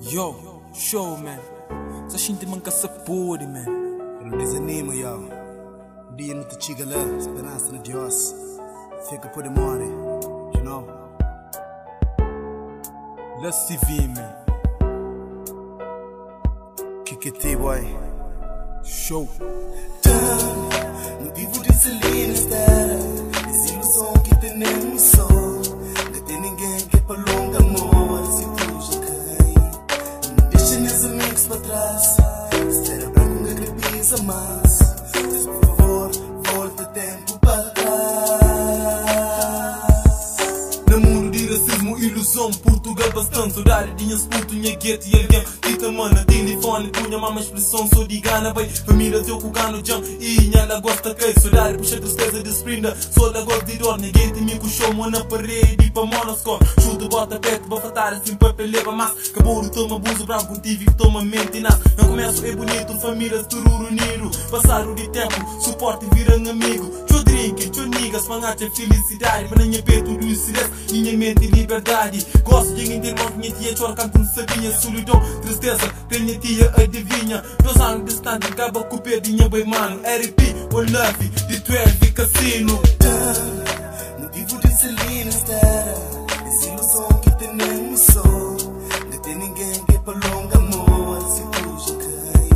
Yo, show, man. Só sinto manca sapori, man. Não desanima, yo. Dia não te chega lá, esperança no Deus. Fica por demora, you know. Let's see V, man. Kikiti, boy. Show. Motivo de Celina estar. Desilusão que temos só. Não tem ninguém que prolonga amor. Se tu já cai, não deixa meus amigos para trás. Espera para com que pisa mais. Por favor, volta tempo para trás. No mundo de racismo, ilusão, Portugal bastante. Saudade de minhas puto, minha gueto e alguém. Tita mana, telefone, punha mama expressão. Sou de Gana, bem, família teu cuca no jam. E minha la gosta que saudade, puxa tristeza de sprinda. Sou da gosta de dor, ninguém tem me puxou, na parede, pra monoscore. Chuta, bota perto, pra fatar assim, papel leva mais. Caboro, toma buzo, bravo contigo, que toma mente e nasce. Não começo, é bonito, família, tururu, unido. Passaram de tempo, suporte e viram amigo. Tio drink, tio niggas, mangacha felicidade. Mas na minha peito, do estresse, minha mente e liberdade. Gosto de ninguém ter mão, minha tia, chora, canto, não sabia, solidão. Tristeza, tenho tia, adivinha. 2 anos distante, acaba com o pé de minha bem mano. RP, One Love, de 12 Casino. Motivo de Celina estar. Desilusão que temos só. Não tem ninguém que prolonga amor. Se tu já cai,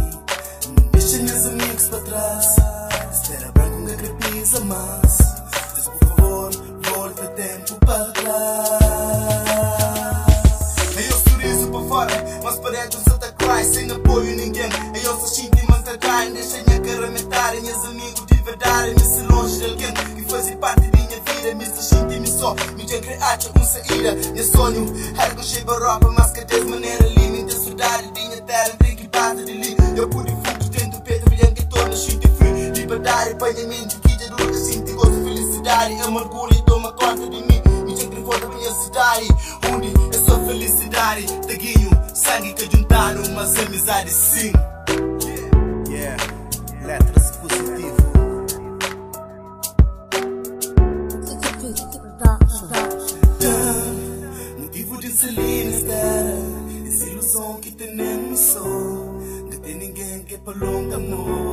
não deixa meus amigos para trás. Espera branco que pisa mais. Por favor, volta tempo para trás. Aí eu sorriso para fora, mas parece um Santa Cruz. Sem apoio ninguém, aí eu só sinto e manter cai. Deixa minha cara metar, meus amigos de verdade. Me se longe de alguém que faz parte de minha vida. Me se sinto me só, me tem criar uma saída. Meu sonho, era que eu chego a roupa, mas que de maneira limite. A saudade de minha terra, tem que basta de ali. Eu pude fluxo dentro do peito, brilhando que torna sinto free. Liberdade, apanhamento, que já nunca sinto gosto de felicidade. Amargura e toma conta de mim. Me tem que voltar pra minha cidade, onde é só felicidade. Taguinho, sangue que juntaram, mas amizade sim. Yeah, letras positivo. Motivo de Celina estar. Desilusão que temos só. Não tem ninguém que prolonga amor.